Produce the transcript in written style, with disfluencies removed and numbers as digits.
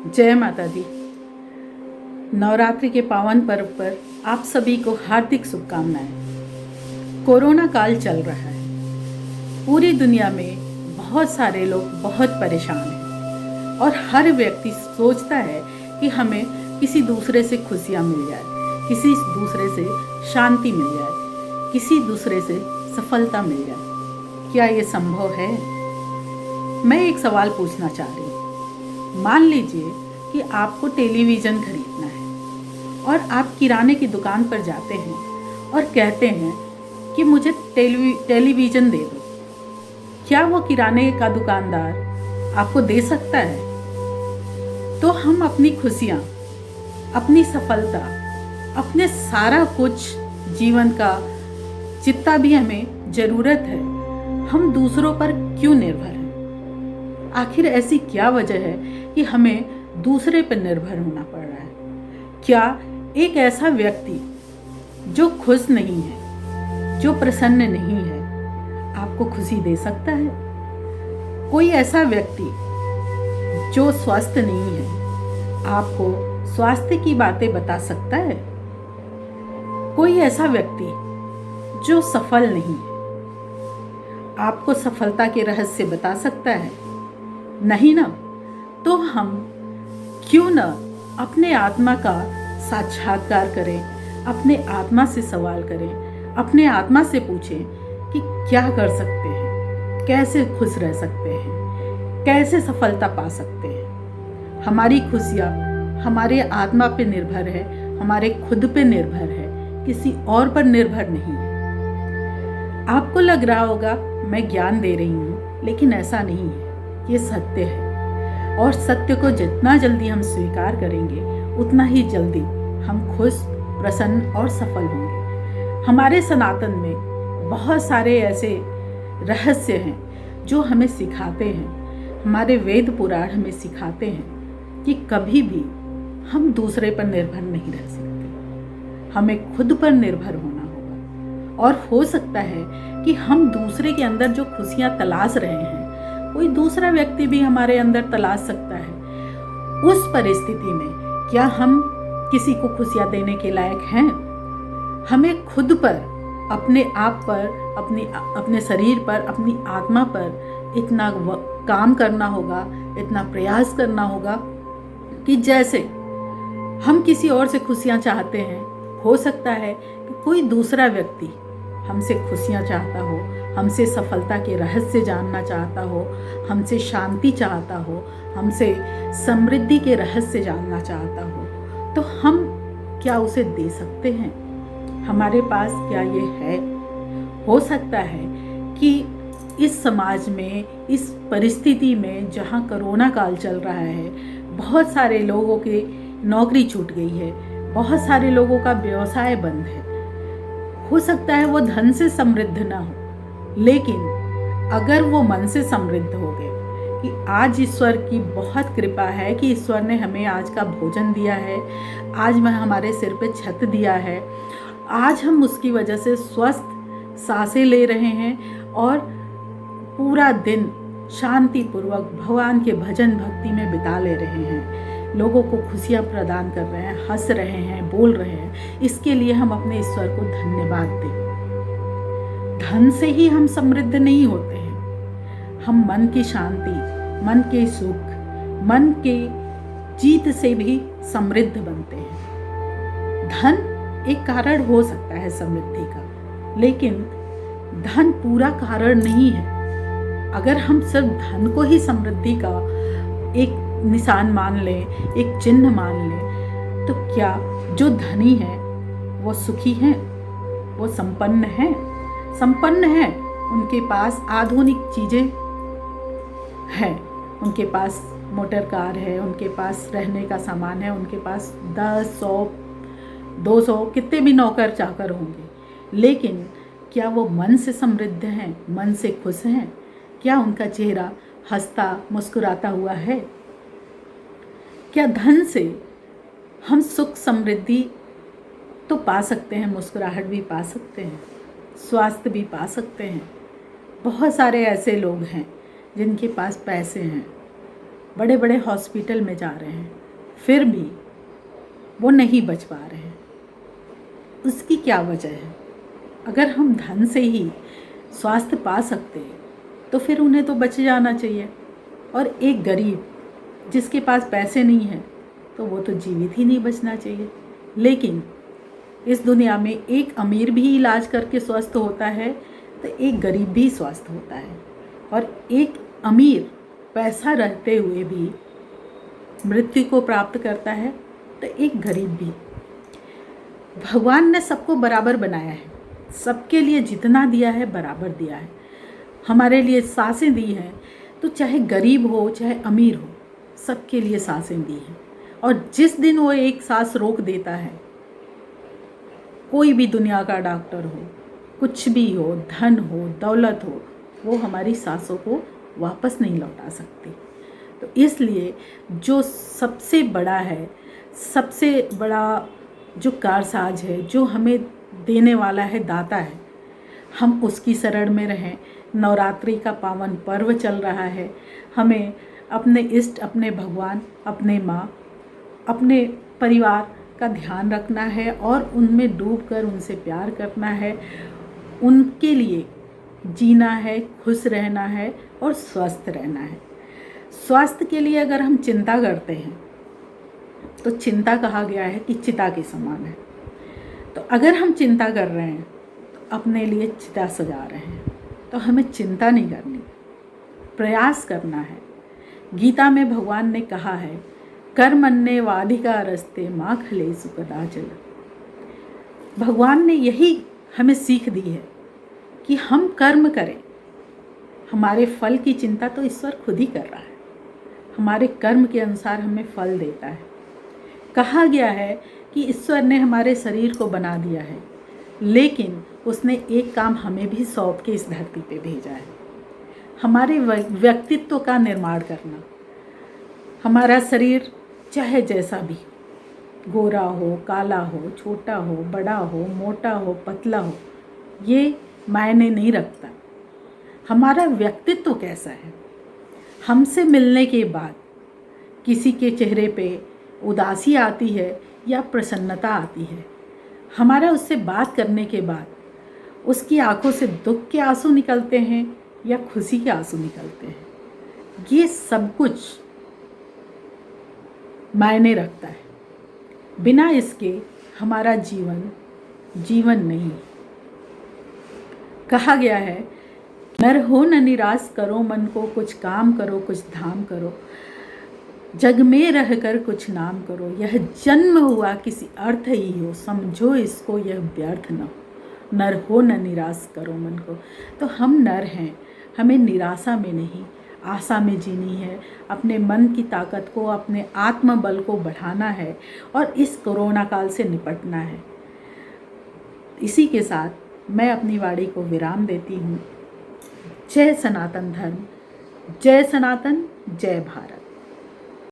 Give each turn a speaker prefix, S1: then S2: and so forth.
S1: जय माता दी। नवरात्रि के पावन पर्व पर आप सभी को हार्दिक शुभकामनाएं। कोरोना काल चल रहा है, पूरी दुनिया में बहुत सारे लोग बहुत परेशान हैं और हर व्यक्ति सोचता है कि हमें किसी दूसरे से खुशियां मिल जाए, किसी दूसरे से शांति मिल जाए, किसी दूसरे से सफलता मिल जाए। क्या ये संभव है? मैं एक सवाल पूछना चाह रही हूँ। मान लीजिए कि आपको टेलीविज़न खरीदना है और आप किराने की दुकान पर जाते हैं और कहते हैं कि मुझे टेलीविज़न दे दो। क्या वो किराने का दुकानदार आपको दे सकता है? तो हम अपनी खुशियाँ, अपनी सफलता, अपने सारा कुछ जीवन का जितना भी हमें ज़रूरत है, हम दूसरों पर क्यों निर्भर हैं? आखिर ऐसी क्या वजह है कि हमें दूसरे पर निर्भर होना पड़ रहा है? क्या एक ऐसा व्यक्ति जो खुश नहीं है, जो प्रसन्न नहीं है, आपको खुशी दे सकता है? कोई ऐसा व्यक्ति जो स्वस्थ नहीं है, आपको स्वास्थ्य की बातें बता सकता है? कोई ऐसा व्यक्ति जो सफल नहीं है, आपको सफलता के रहस्य बता सकता है? नहीं ना। तो हम क्यों न अपने आत्मा का साक्षात्कार करें, अपने आत्मा से सवाल करें, अपने आत्मा से पूछें कि क्या कर सकते हैं, कैसे खुश रह सकते हैं, कैसे सफलता पा सकते हैं। हमारी खुशियाँ हमारे आत्मा पे निर्भर है, हमारे खुद पे निर्भर है, किसी और पर निर्भर नहीं है। आपको लग रहा होगा मैं ज्ञान दे रही हूँ, लेकिन ऐसा नहीं है। ये सत्य है और सत्य को जितना जल्दी हम स्वीकार करेंगे, उतना ही जल्दी हम खुश, प्रसन्न और सफल होंगे। हमारे सनातन में बहुत सारे ऐसे रहस्य हैं जो हमें सिखाते हैं, हमारे वेद पुराण हमें सिखाते हैं कि कभी भी हम दूसरे पर निर्भर नहीं रह सकते, हमें खुद पर निर्भर होना होगा। और हो सकता है कि हम दूसरे के अंदर जो खुशियाँ तलाश रहे हैं, कोई दूसरा व्यक्ति भी हमारे अंदर तलाश सकता है। उस परिस्थिति में क्या हम किसी को खुशियाँ देने के लायक हैं? हमें खुद पर, अपने आप पर, अपने शरीर पर, अपनी आत्मा पर इतना काम करना होगा, इतना प्रयास करना होगा कि जैसे हम किसी और से खुशियाँ चाहते हैं, हो सकता है कि कोई दूसरा व्यक्ति हमसे खुशियाँ चाहता हो, हमसे सफलता के रहस्य जानना चाहता हो, हमसे शांति चाहता हो, हमसे समृद्धि के रहस्य जानना चाहता हो, तो हम क्या उसे दे सकते हैं? हमारे पास क्या ये है? हो सकता है कि इस समाज में, इस परिस्थिति में जहाँ कोरोना काल चल रहा है, बहुत सारे लोगों की नौकरी छूट गई है, बहुत सारे लोगों का व्यवसाय बंद है। हो सकता है वो धन से समृद्ध ना हो, लेकिन अगर वो मन से समृद्ध हो गए कि आज ईश्वर की बहुत कृपा है कि ईश्वर ने हमें आज का भोजन दिया है, आज मैं हमारे सिर पे छत दिया है, आज हम उसकी वजह से स्वस्थ सांसें ले रहे हैं और पूरा दिन शांतिपूर्वक भगवान के भजन भक्ति में बिता ले रहे हैं, लोगों को खुशियाँ प्रदान कर रहे हैं, हंस रहे हैं, बोल रहे हैं, इसके लिए हम अपने ईश्वर को धन्यवाद दें। धन से ही हम समृद्ध नहीं होते हैं, हम मन की शांति, मन के सुख, मन के जीत से भी समृद्ध बनते हैं। धन एक कारण हो सकता है समृद्धि का, लेकिन धन पूरा कारण नहीं है। अगर हम सिर्फ धन को ही समृद्धि का एक निशान मान लें, एक चिन्ह मान लें, तो क्या जो धनी है वो सुखी हैं, वो संपन्न हैं? संपन्न है, उनके पास आधुनिक चीज़ें हैं, उनके पास मोटर कार है, उनके पास रहने का सामान है, उनके पास 10, 100, 200 कितने भी नौकर चाकर होंगे, लेकिन क्या वो मन से समृद्ध हैं, मन से खुश हैं? क्या उनका चेहरा हंसता मुस्कुराता हुआ है? क्या धन से हम सुख समृद्धि तो पा सकते हैं, मुस्कुराहट भी पा सकते हैं, स्वास्थ्य भी पा सकते हैं। बहुत सारे ऐसे लोग हैं जिनके पास पैसे हैं, बड़े बड़े हॉस्पिटल में जा रहे हैं, फिर भी वो नहीं बच पा रहे हैं। उसकी क्या वजह है? अगर हम धन से ही स्वास्थ्य पा सकते तो फिर उन्हें तो बच जाना चाहिए, और एक गरीब जिसके पास पैसे नहीं हैं तो वो तो जीवित ही नहीं बचना चाहिए। लेकिन इस दुनिया में एक अमीर भी इलाज करके स्वस्थ होता है तो एक गरीब भी स्वस्थ होता है, और एक अमीर पैसा रहते हुए भी मृत्यु को प्राप्त करता है तो एक गरीब भी। भगवान ने सबको बराबर बनाया है, सबके लिए जितना दिया है बराबर दिया है। हमारे लिए सांसें दी हैं तो चाहे गरीब हो चाहे अमीर हो, सबके लिए सांसें दी हैं। और जिस दिन वो एक सांस रोक देता है, कोई भी दुनिया का डॉक्टर हो, कुछ भी हो, धन हो, दौलत हो, वो हमारी सांसों को वापस नहीं लौटा सकती। तो इसलिए जो सबसे बड़ा है, सबसे बड़ा जो कारसाज है, जो हमें देने वाला है, दाता है, हम उसकी शरण में रहें। नवरात्रि का पावन पर्व चल रहा है, हमें अपने इष्ट, अपने भगवान, अपने माँ, अपने परिवार का ध्यान रखना है और उनमें डूबकर उनसे प्यार करना है, उनके लिए जीना है, खुश रहना है और स्वस्थ रहना है। स्वास्थ्य के लिए अगर हम चिंता करते हैं तो चिंता कहा गया है कि चिता के समान है। तो अगर हम चिंता कर रहे हैं तो अपने लिए चिता सजा रहे हैं, तो हमें चिंता नहीं करनी, प्रयास करना है। गीता में भगवान ने कहा है, कर्मण्ये वाधिकारस्ते मा फलेषु कदाचन। भगवान ने यही हमें सीख दी है कि हम कर्म करें। हमारे फल की चिंता तो ईश्वर खुद ही कर रहा है, हमारे कर्म के अनुसार हमें फल देता है। कहा गया है कि ईश्वर ने हमारे शरीर को बना दिया है, लेकिन उसने एक काम हमें भी सौंप के इस धरती पे भेजा है, हमारे व्यक्तित्व का निर्माण करना। हमारा शरीर चाहे जैसा भी, गोरा हो, काला हो, छोटा हो, बड़ा हो, मोटा हो, पतला हो, ये मायने नहीं रखता। हमारा व्यक्तित्व कैसा है। हमसे मिलने के बाद किसी के चेहरे पे उदासी आती है या प्रसन्नता आती है, हमारा उससे बात करने के बाद उसकी आंखों से दुख के आंसू निकलते हैं या खुशी के आंसू निकलते हैं, ये सब कुछ मायने रखता है। बिना इसके हमारा जीवन नहीं। कहा गया है, नर हो न निराश करो मन को, कुछ काम करो कुछ धाम करो, जग में रहकर कुछ नाम करो, यह जन्म हुआ किसी अर्थ ही हो, समझो इसको यह व्यर्थ न हो। नर हो न निराश करो मन को। तो हम नर हैं, हमें निराशा में नहीं, आशा में जीनी है। अपने मन की ताकत को, अपने आत्मबल को बढ़ाना है और इस कोरोना काल से निपटना है। इसी के साथ मैं अपनी वाणी को विराम देती हूँ। जय सनातन धर्म, जय सनातन, जय भारत।